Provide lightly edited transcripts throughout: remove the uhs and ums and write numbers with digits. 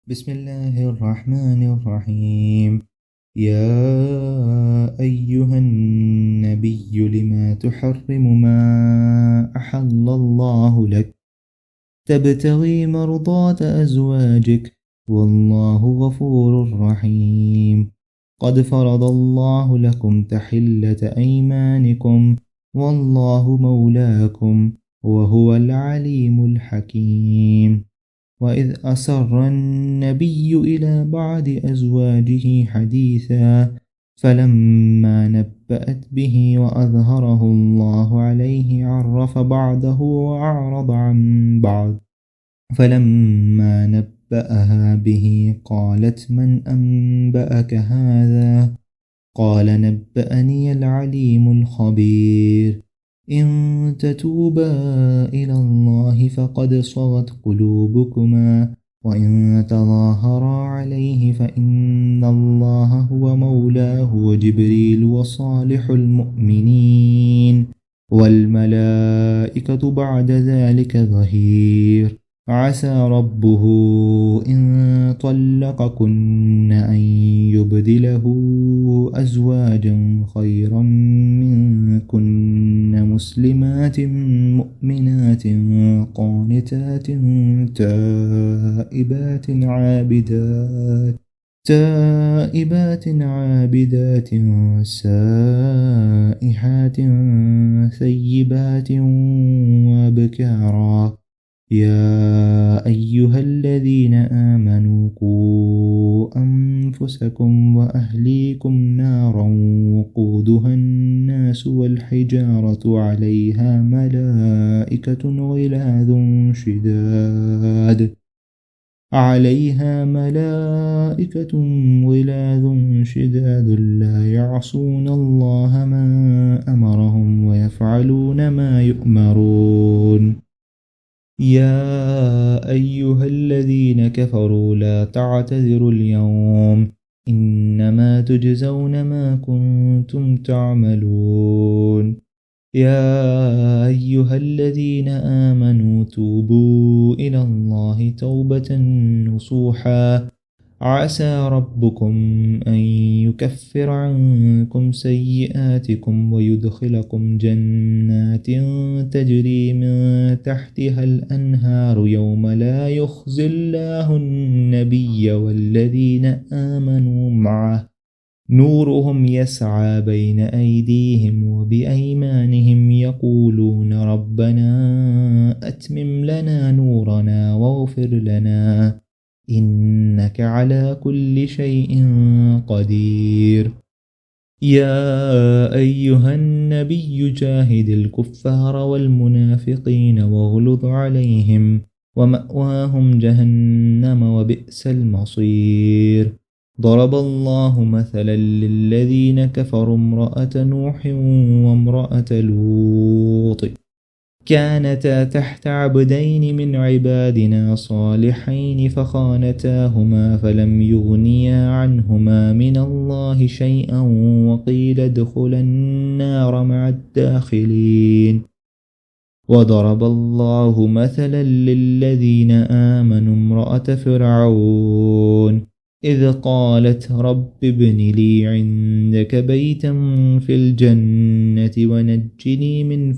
بسم الله الرحمن الرحيم. يا أيها النبي لما تحرم ما أحل الله لك تبتغي مرضات أزواجك والله غفور رحيم. قد فرض الله لكم تحلة أيمانكم والله مولاكم وهو العليم الحكيم. وإذ أسر النبي إلى بعض أزواجه حديثا فلما نبأت به وأظهره الله عليه عرف بعضه وأعرض عن بعض. فلما نبأها به قالت من أنبأك هذا؟ قال نبأني العليم الخبير. إن تتوبا إلى الله فقد صغت قلوبكما وإن تظاهرا عليه فإن الله هو مولاه وجبريل وصالح المؤمنين والملائكة بعد ذلك ظهير. عسى ربه إن طلقكن أن يبدله أزواجا خيرا منكن مسلمات مؤمنات قانتات تائبات عابدات سائحات ثيبات وابكارا. يا أيها الذين آمنوا قوا أنفسكم وأهليكم نارا وقودها الناس والحجارة عليها ملائكة غلاظ شداد لا يعصون الله ما أمرهم ويفعلون ما يؤمرون. يا أيها الذين كفروا لا تعتذروا اليوم إنما تجزون ما كنتم تعملون. يا أيها الذين آمنوا توبوا إلى الله توبة نصوحا عسى ربكم أن يكفر عنكم سيئاتكم ويدخلكم جنات تجري من تحتها الأنهار يوم لا يخزي الله النبي والذين آمنوا معه نورهم يسعى بين أيديهم وبأيمانهم يقولون ربنا أتمم لنا نورنا واغفر لنا إنك على كل شيء قدير. يا أيها النبي جاهد الكفار والمنافقين واغلظ عليهم ومأواهم جهنم وبئس المصير. ضرب الله مثلا للذين كفروا امرأة نوح وامرأة لوط كانتا تحت عبدين من عبادنا صالحين فخانتاهما فلم يغنيا عنهما من الله شيئا وقيل ادخلا النار مع الداخلين. وضرب الله مثلا للذين آمنوا امرأة فرعون إذ قالت رب ابن لي عندك بيتا في الجنة ونجني من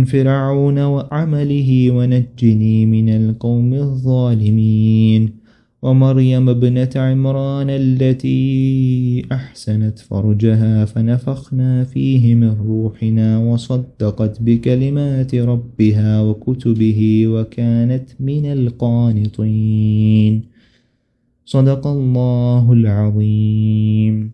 فرعون وعمله ونجني من القوم الظالمين. ومريم ابنة عمران التي أحسنت فرجها فنفخنا فيه من روحنا وصدقت بكلمات ربها وكتبه وكانت من القانطين. صدق الله العظيم.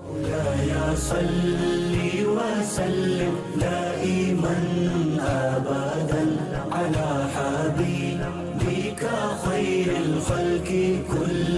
مولاي صل وسلم دائما أبدا على حبيبك خير الخلق كل